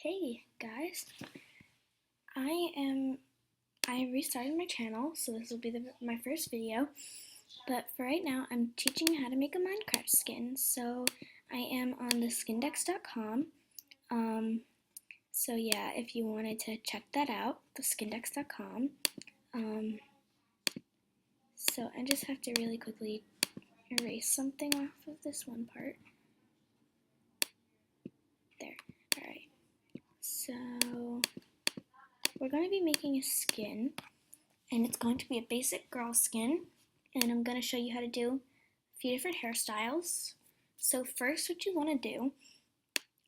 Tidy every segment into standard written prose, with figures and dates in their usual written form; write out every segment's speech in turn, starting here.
Hey guys, I restarted my channel, so this will be my first video. But for right now, I'm teaching you how to make a Minecraft skin. So I am on the skindex.com. So yeah, if you wanted to check that out, the skindex.com. So I just have to really quickly erase something off of this one part. There. Alright. So we're going to be making a skin, and it's going to be a basic girl skin, and I'm going to show you how to do a few different hairstyles. So first, what you want to do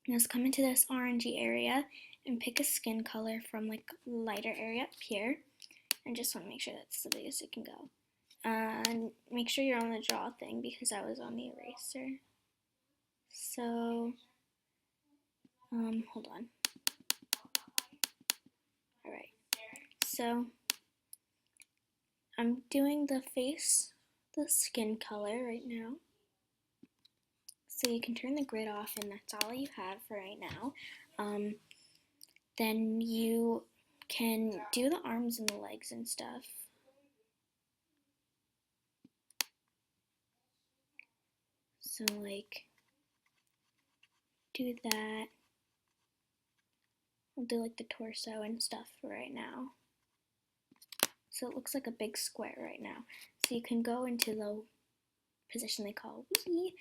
is come into this orangey area and pick a skin color from like lighter area up here, and just want to make sure that's the biggest it can go. And make sure you're on the draw thing because I was on the eraser. So hold on. Alright, so I'm doing the skin color right now. So you can turn the grid off, and that's all you have for right now. Then you can do the arms and the legs and stuff. So like, do that. I'll do like the torso and stuff for right now. So it looks like a big square right now. So you can go into the position they call Wii,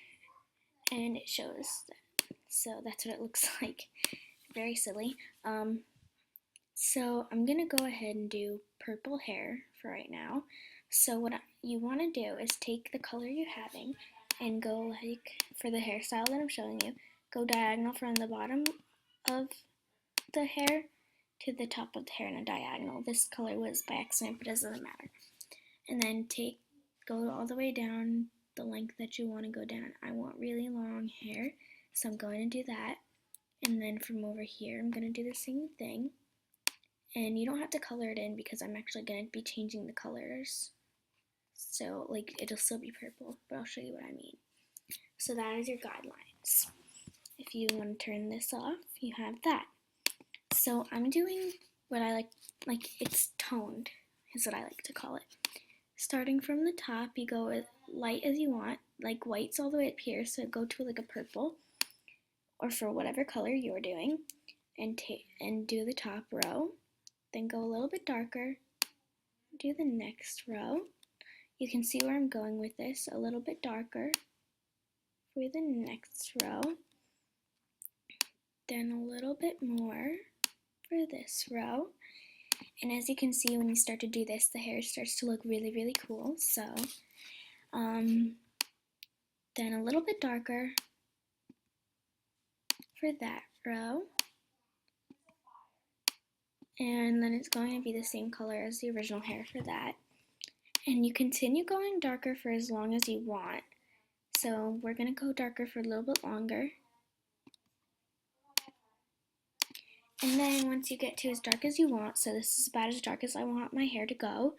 and it shows that. So that's what it looks like. Very silly. So I'm gonna go ahead and do purple hair for right now. So what you want to do is take the color you're having and go like, for the hairstyle that I'm showing you, go diagonal from the bottom of the hair to the top of the hair in a diagonal. This color was by accident, but it doesn't matter. And then go all the way down the length that you want to go down. I want really long hair, so I'm going to do that. And then from over here, I'm going to do the same thing. And you don't have to color it in because I'm actually going to be changing the colors. So like, it'll still be purple, but I'll show you what I mean. So that is your guidelines. If you want to turn this off, you have that. So I'm doing what I like it's toned is what I like to call it. Starting from the top, you go as light as you want, like white's all the way up here, so go to like a purple, or for whatever color you're doing, and do the top row. Then go a little bit darker, do the next row. You can see where I'm going with this, a little bit darker for the next row, then a little bit more for this row. And as you can see, when you start to do this, the hair starts to look really, really cool. So, then a little bit darker for that row. And then it's going to be the same color as the original hair for that. And you continue going darker for as long as you want. So we're going to go darker for a little bit longer. And then once you get to as dark as you want, so this is about as dark as I want my hair to go,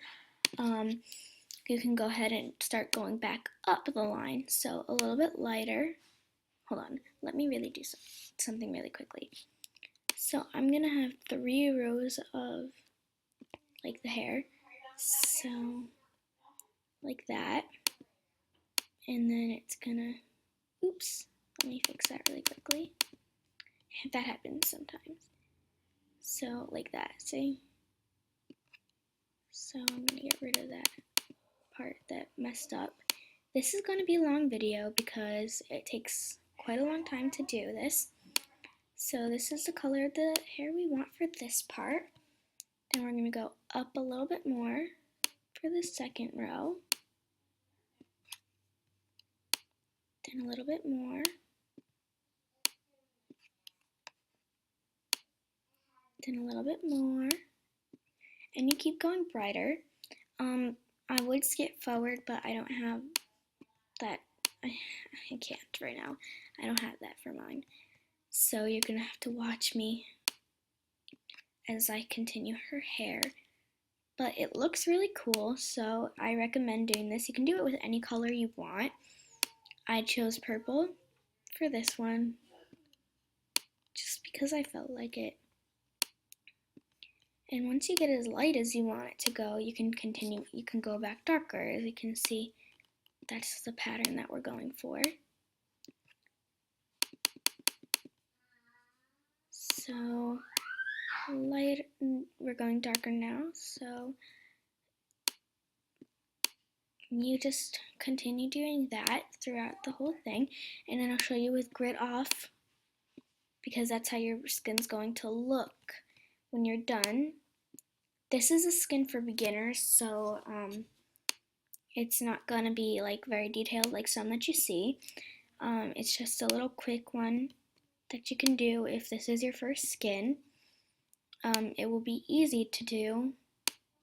you can go ahead and start going back up the line. So a little bit lighter. Hold on, let me really do something really quickly. So I'm going to have 3 rows of like the hair. So like that. And then it's gonna, oops, let me fix that really quickly. That happens sometimes. So like that, see? So I'm gonna get rid of that part that messed up. This is gonna be a long video because it takes quite a long time to do this. So this is the color of the hair we want for this part. Then we're gonna go up a little bit more for the second row. Then a little bit more. Then a little bit more. And you keep going brighter. I would skip forward, but I don't have that. I can't right now. I don't have that for mine. So you're gonna have to watch me as I continue her hair. But it looks really cool, so I recommend doing this. You can do it with any color you want. I chose purple for this one just because I felt like it. And once you get as light as you want it to go, you can continue, you can go back darker. As you can see, that's the pattern that we're going for. So light, we're going darker now, so you just continue doing that throughout the whole thing, and then I'll show you with grit off, because that's how your skin's going to look when you're done. This is a skin for beginners, so it's not gonna be like very detailed like some that you see. It's just a little quick one that you can do if this is your first skin. It will be easy to do,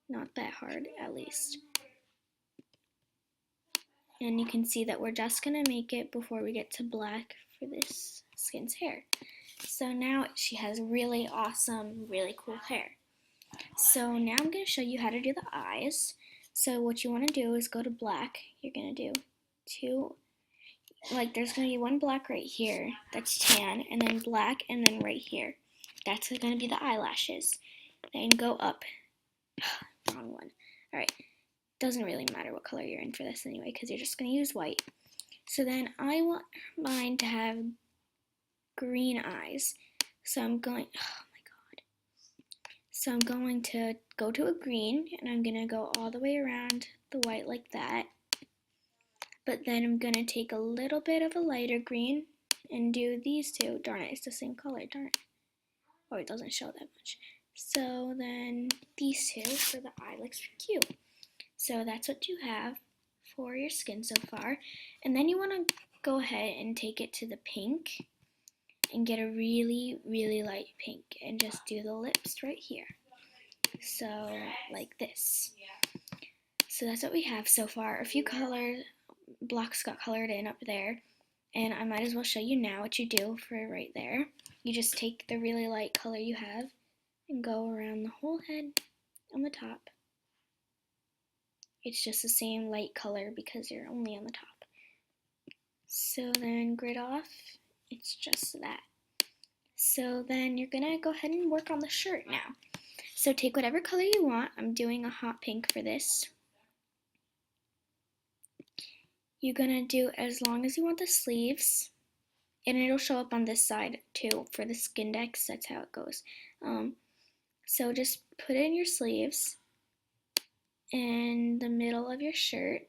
not that hard at least. And you can see that we're just gonna make it before we get to black for this skin's hair. So now she has really awesome, really cool hair. So now I'm gonna show you how to do the eyes. So what you wanna do is go to black. You're gonna do two, like there's gonna be one black right here, that's tan, and then black, and then right here. That's gonna be the eyelashes. Then go up. Wrong one. Alright, doesn't really matter what color you're in for this anyway, because you're just gonna use white. So then I want mine to have green eyes. So I'm going, oh my god. So I'm going to go to a green, and I'm gonna go all the way around the white like that. But then I'm gonna take a little bit of a lighter green and do these two. Darn it, it's the same color, darn it. Oh, it doesn't show that much. So then these two, so the eye looks cute. So that's what you have for your skin so far. And then you wanna go ahead and take it to the pink and get a really, really light pink and just do the lips right here. So like this. So that's what we have so far. A few colors, blocks got colored in up there, and I might as well show you now what you do for right there. You just take the really light color you have and go around the whole head on the top. It's just the same light color because you're only on the top. So then grit off, it's just that. So then you're gonna go ahead and work on the shirt now. So take whatever color you want. I'm doing a hot pink for this. You're gonna do as long as you want the sleeves, and it'll show up on this side too for the Skindex. That's how it goes. So just put in your sleeves in the middle of your shirt.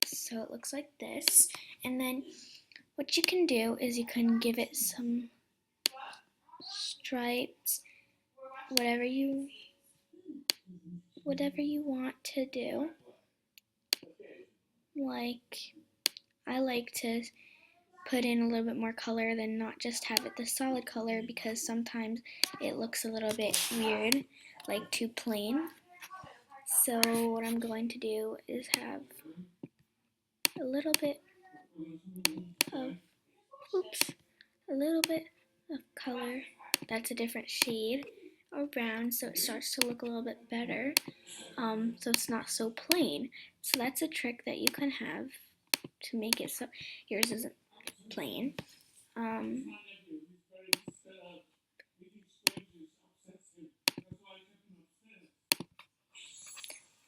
So it looks like this. And then what you can do is you can give it some stripes, whatever you want to do. Like, I like to put in a little bit more color than not just have it the solid color, because sometimes it looks a little bit weird, like too plain. So what I'm going to do is have a little bit of, a little bit of color that's a different shade or brown, so it starts to look a little bit better, so it's not so plain. So that's a trick that you can have to make it so yours isn't plain.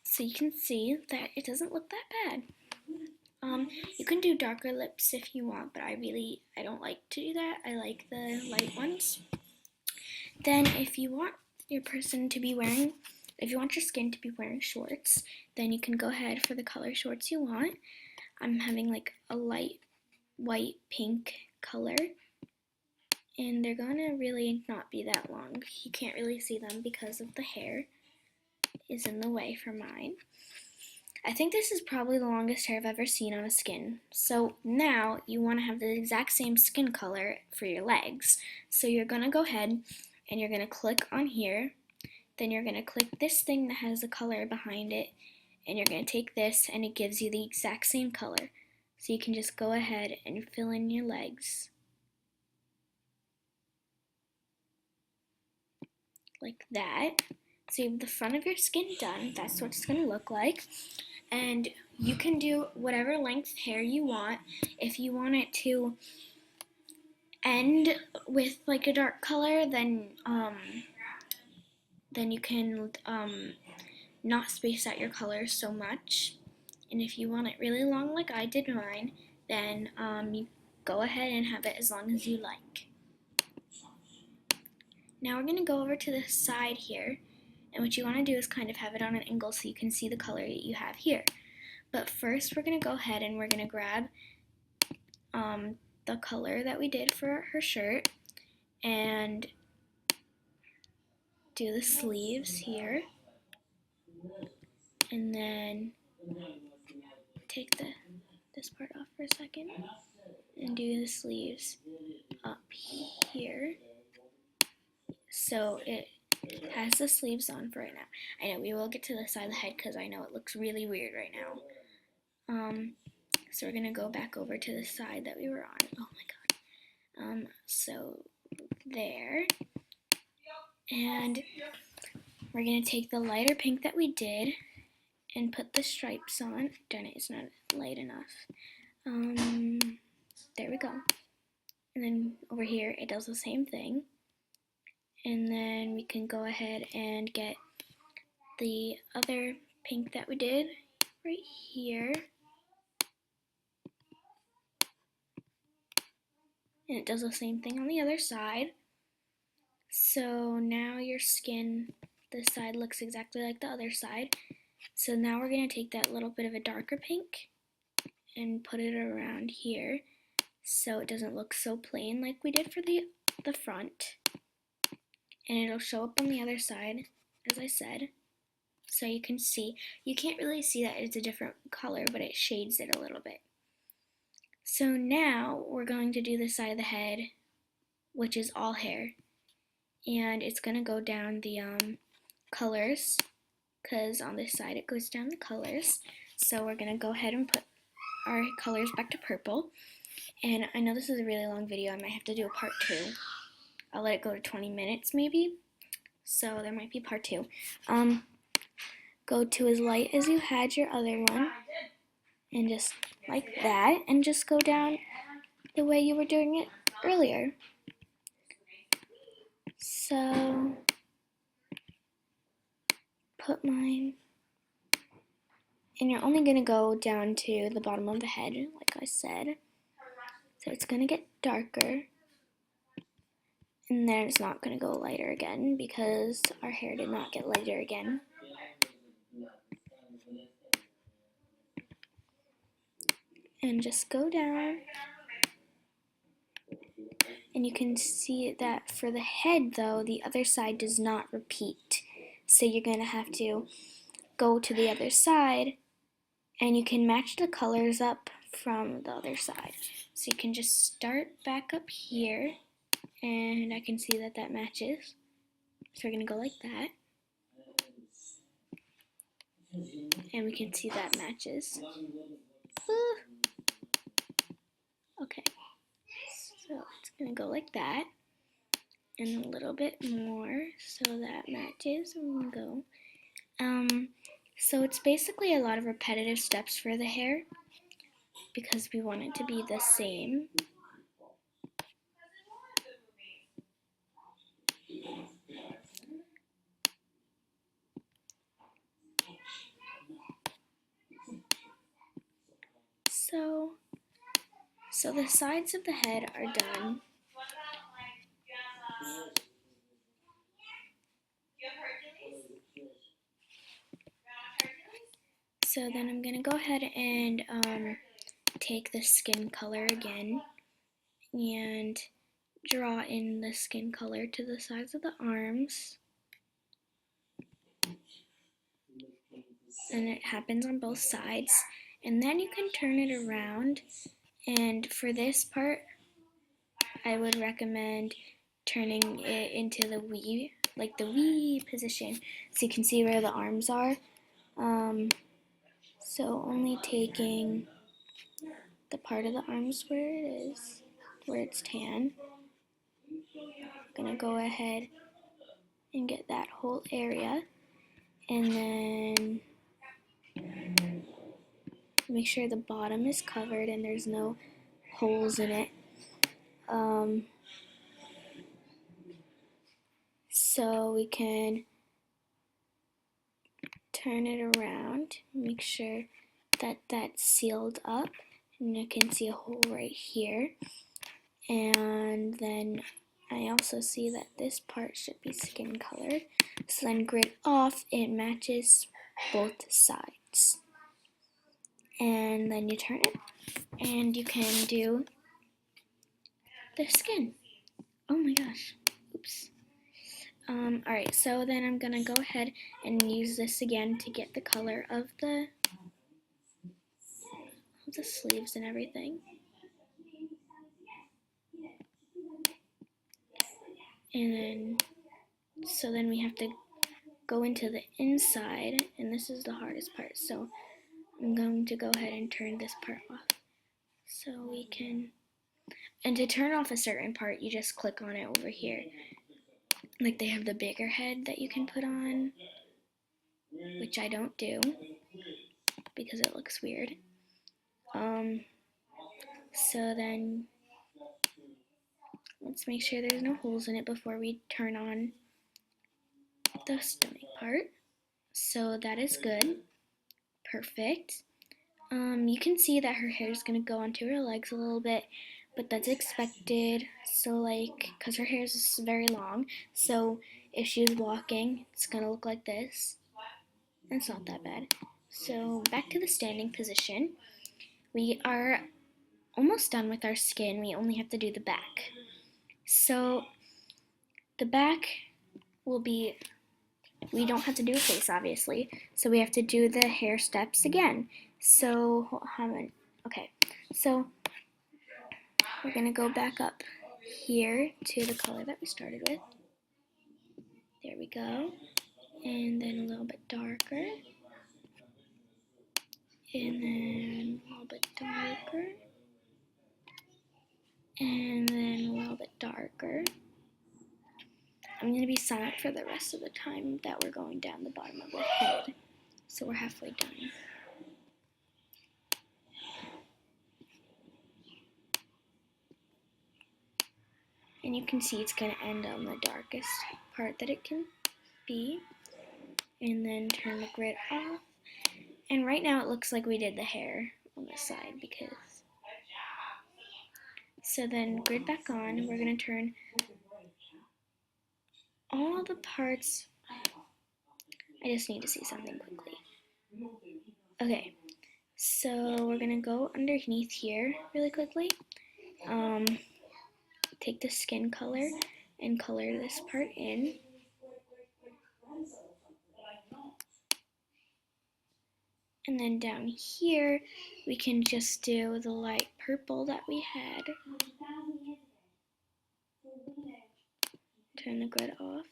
So you can see that it doesn't look that bad. You can do darker lips if you want, but I don't like to do that. I like the light ones. Then if you want your person to be wearing, if you want your skin to be wearing shorts, then you can go ahead for the color shorts you want. I'm having like a light white pink color, and they're gonna really not be that long. You can't really see them because of the hair is in the way for mine. I think this is probably the longest hair I've ever seen on a skin. So now you want to have the exact same skin color for your legs. So you're going to go ahead and you're going to click on here. Then you're going to click this thing that has the color behind it. And you're going to take this and it gives you the exact same color. So you can just go ahead and fill in your legs. Like that. So you have the front of your skin done. That's what it's going to look like. And you can do whatever length hair you want. If you want it to end with like a dark color, then you can not space out your colors so much. And if you want it really long like I did mine, then you go ahead and have it as long as you like. Now we're going to go over to the side here, and what you want to do is kind of have it on an angle so you can see the color you have here. But first we're going to go ahead and we're going to grab the color that we did for her shirt and do the sleeves here, and then take this part off for a second and do the sleeves up here so it has the sleeves on for right now. I know we will get to the side of the head because I know it looks really weird right now. So we're gonna go back over to the side that we were on. Oh my god. So there, and we're gonna take the lighter pink that we did and put the stripes on. Darn it, it's not light enough. There we go. And then over here it does the same thing. And then we can go ahead and get the other pink that we did right here. And it does the same thing on the other side. So now your skin, this side looks exactly like the other side. So now we're going to take that little bit of a darker pink and put it around here so it doesn't look so plain like we did for the front. And it'll show up on the other side, as I said. So you can see, you can't really see that it's a different color, but it shades it a little bit. So now we're going to do the side of the head, which is all hair. And it's going to go down the colors, because on this side it goes down the colors. So we're going to go ahead and put our colors back to purple. And I know this is a really long video, I might have to do a part 2. I'll let it go to 20 minutes maybe, so there might be part 2. Go to as light as you had your other one, and just like that, and just go down the way you were doing it earlier. So, put mine, and you're only going to go down to the bottom of the head, like I said. So it's going to get darker, and then it's not going to go lighter again because our hair did not get lighter again. And just go down, and you can see that for the head though, the other side does not repeat. So you're going to have to go to the other side, and you can match the colors up from the other side. So you can just start back up here, and I can see that that matches. So we're going to go like that, and we can see that matches. Okay, so it's going to go like that, and a little bit more so that matches. I'm going to go. So it's basically a lot of repetitive steps for the hair because we want it to be the same. So the sides of the head are done. So then I'm going to go ahead and take the skin color again and draw in the skin color to the sides of the arms. And it happens on both sides. And then you can turn it around, and for this part I would recommend turning it into the V, like the V position, so you can see where the arms are. So only taking the part of the arms where it is, where it's tan. I'm gonna go ahead and get that whole area, and then make sure the bottom is covered and there's no holes in it. So we can turn it around, make sure that that's sealed up, and you can see a hole right here. And then I also see that this part should be skin colored. So then grid off, it matches both sides. And then you turn it, and you can do the skin. Oh my gosh, oops. Alright, so then I'm gonna go ahead and use this again to get the color of the sleeves and everything. And then, so then we have to go into the inside, and this is the hardest part, so I'm going to go ahead and turn this part off. So we can, and to turn off a certain part, you just click on it over here. Like they have the bigger head that you can put on, which I don't do because it looks weird. So then let's make sure there's no holes in it before we turn on the stomach part. So that is good. Perfect. You can see that her hair is going to go onto her legs a little bit, but that's expected. So like, because her hair is very long, so if she's walking, it's going to look like this. It's not that bad. So back to the standing position. We are almost done with our skin. We only have to do the back. So the back will be, we don't have to do a face obviously, so we have to do the hair steps again. So okay, so we're gonna go back up here to the color that we started with. There we go. And then a little bit darker. And then a little bit darker. And then a little bit darker. I'm going to be silent for the rest of the time that we're going down the bottom of the head. So we're halfway done. And you can see it's going to end on the darkest part that it can be. And then turn the grid off. And right now it looks like we did the hair on the side because... So then grid back on. We're going to turn all the parts... I just need to see something quickly. Okay, so we're going to go underneath here really quickly. Take the skin color and color this part in. And then down here, we can just do the light purple that we had. Turn the grid off.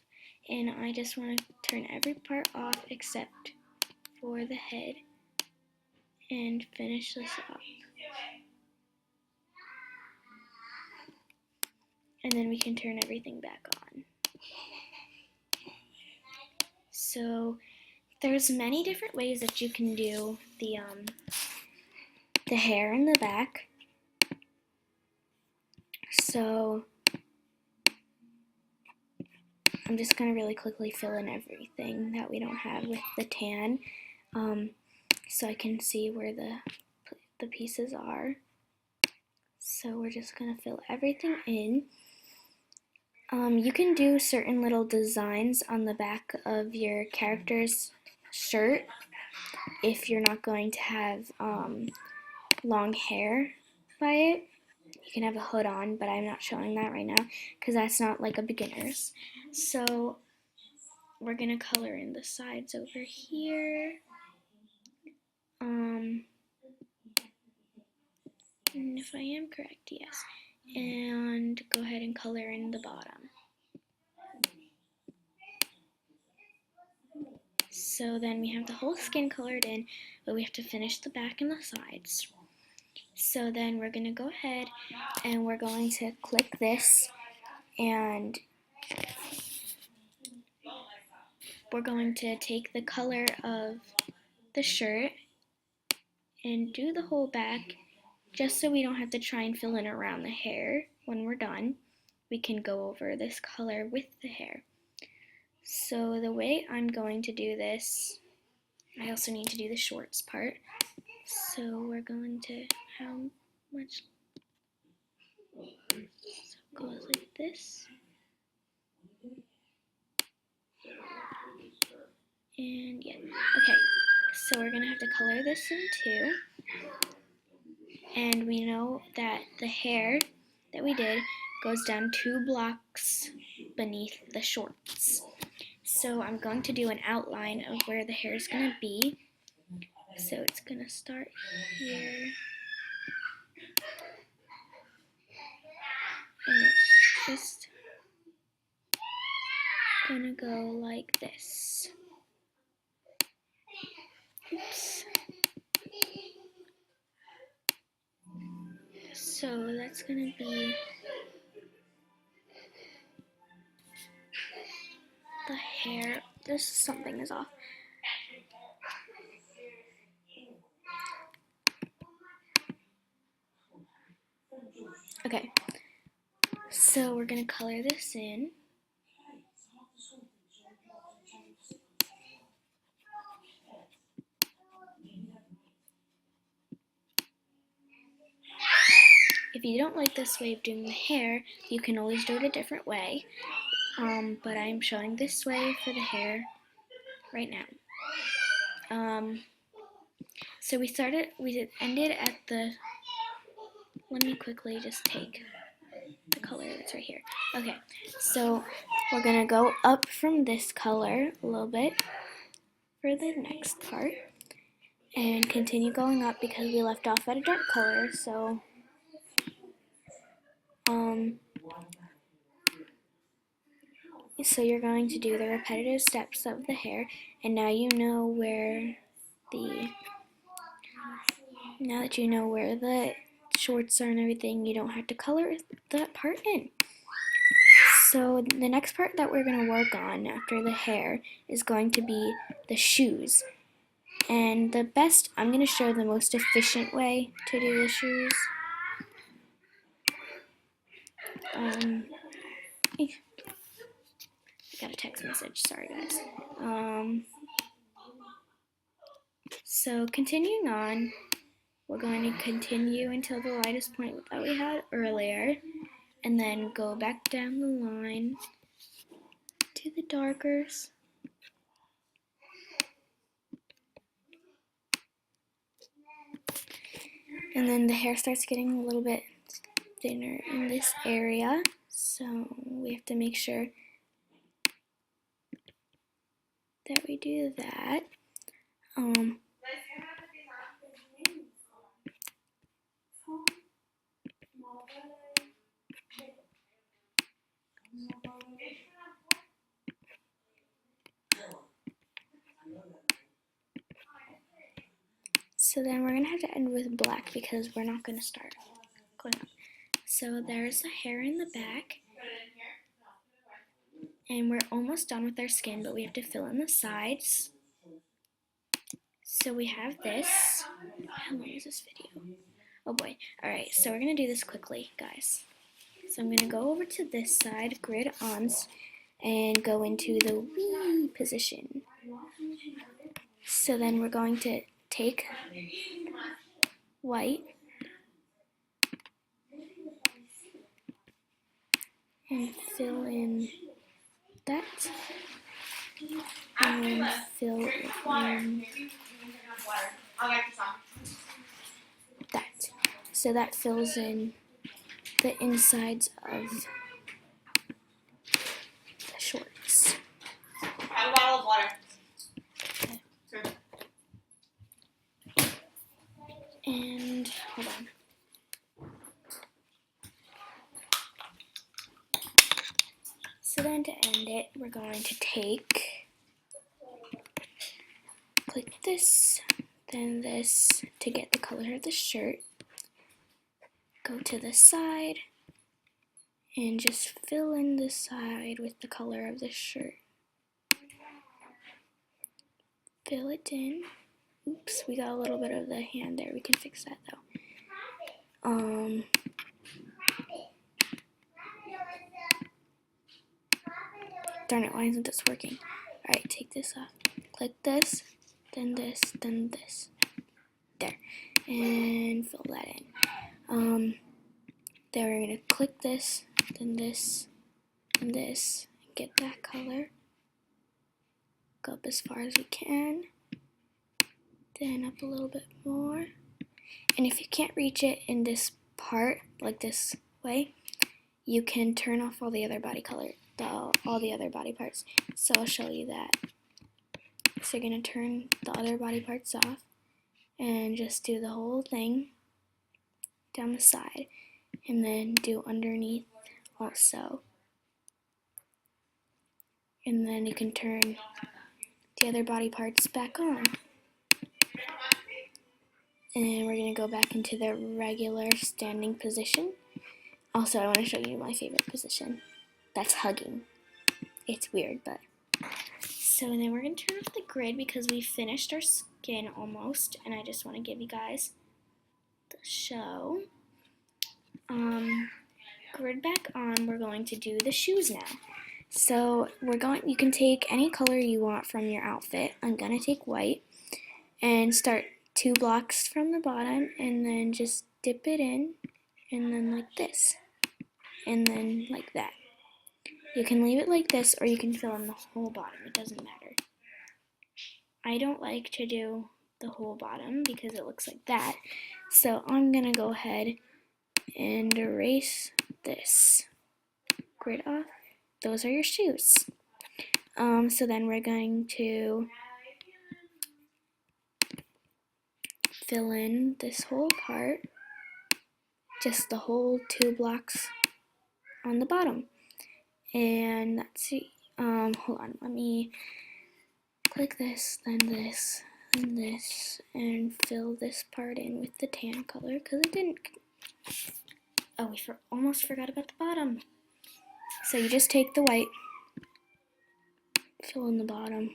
And I just want to turn every part off except for the head. And finish this up. And then we can turn everything back on. So there's many different ways that you can do the hair in the back. So I'm just going to really quickly fill in everything that we don't have with the tan, so I can see where the pieces are. So we're just going to fill everything in. You can do certain little designs on the back of your character's shirt if you're not going to have long hair by it. You can have a hood on, but I'm not showing that right now because that's not like a beginner's. So we're gonna color in the sides over here. And if I am correct, yes. And go ahead and color in the bottom. So then we have the whole skin colored in, but we have to finish the back and the sides. So then we're gonna go ahead and we're going to click this, and we're going to take the color of the shirt and do the whole back just so we don't have to try and fill in around the hair. when we're done, we can go over this color with the hair. So the way I'm going to do this, I also need to do the shorts part. So we're going to, how much, so it goes like this. And yeah, okay, so we're gonna have to color this in too. And we know that the hair that we did goes down 2 blocks beneath the shorts. So I'm going to do an outline of where the hair is gonna be. So it's gonna start here. And it's just gonna go like this. Oops. So that's gonna be the hair. Something is off. Okay, so we're gonna color this in. If you don't like this way of doing the hair, you can always do it a different way. But I'm showing this way for the hair right now. So we ended at the, let me quickly just take the color that's right here. Okay, so we're gonna go up from this color a little bit for the next part and continue going up because we left off at a dark color. So you're going to do the repetitive steps of the hair, and now you know where now that you know where the shorts are and everything, you don't have to color that part in. So the next part that we're going to work on after the hair is going to be the shoes. And I'm going to show the most efficient way to do the shoes. I got a text message, sorry guys. So continuing on, we're going to continue until the lightest point that we had earlier, and then go back down the line to the darkers. And then the hair starts getting a little bit thinner in this area, so we have to make sure that we do that. So then we're going to have to end with black because we're not going to start going up. So there's the hair in the back, and we're almost done with our skin, but we have to fill in the sides. So we have this. How long is this video? Oh boy. Alright, so we're going to do this quickly, guys. So I'm going to go over to this side, grid ons, and go into the wee position. So then we're going to take white and fill in that, and then fill in that. So that fills in the insides of the shorts. Have a bottle of water. And hold on. So then to end it, we're going to click this, then this to get the color of the shirt. Go to the side and just fill in the side with the color of the shirt. Fill it in. Oops, we got a little bit of the hand there. We can fix that though. darn it, why isn't this working? Alright, take this off. Click this, then this, then this. There. And fill that in. Then we're going to click this, then this, and this. Get that color. Go up as far as we can. Then up a little bit more. And if you can't reach it in this part, like this way, you can turn off all the other body color, all the other body parts. So I'll show you that. So you're going to turn the other body parts off and just do the whole thing down the side, and then do underneath also. And then you can turn the other body parts back on. And we're going to go back into the regular standing position. Also, I want to show you my favorite position. That's hugging. It's weird, but... So then we're going to turn off the grid because we finished our skin almost, and I just want to give you guys the show. Grid back on, we're going to do the shoes now. So you can take any color you want from your outfit. I'm going to take white and start 2 blocks from the bottom, and then just dip it in, and then like this, and then like that. You can leave it like this, or you can fill in the whole bottom. It doesn't matter. I don't like to do the whole bottom because it looks like that. So I'm going to go ahead and erase this grid off. Those are your shoes. So then we're going to fill in this whole part, just the whole 2 blocks on the bottom. And let's see, hold on, let me click this, then this, then this, and fill this part in with the tan color, because I didn't, oh, we almost forgot about the bottom. So you just take the white, fill in the bottom,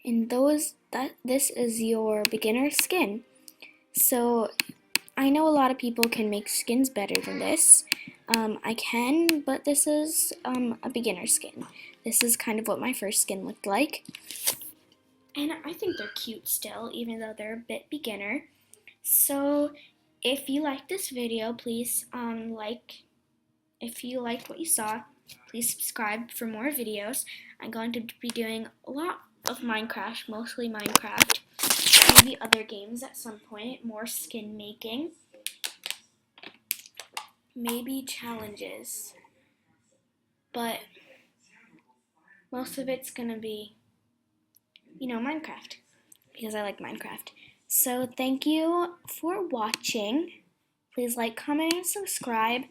and this is your beginner skin. So I know a lot of people can make skins better than this. I can, but this is a beginner skin. This is kind of what my first skin looked like. And I think they're cute still, even though they're a bit beginner. So if you like this video, please if you liked what you saw, please subscribe for more videos. I'm going to be doing a lot of Minecraft, mostly Minecraft. Maybe other games at some point, more skin making, maybe challenges, but most of it's gonna be, Minecraft, because I like Minecraft. So thank you for watching. Please like, comment, and subscribe.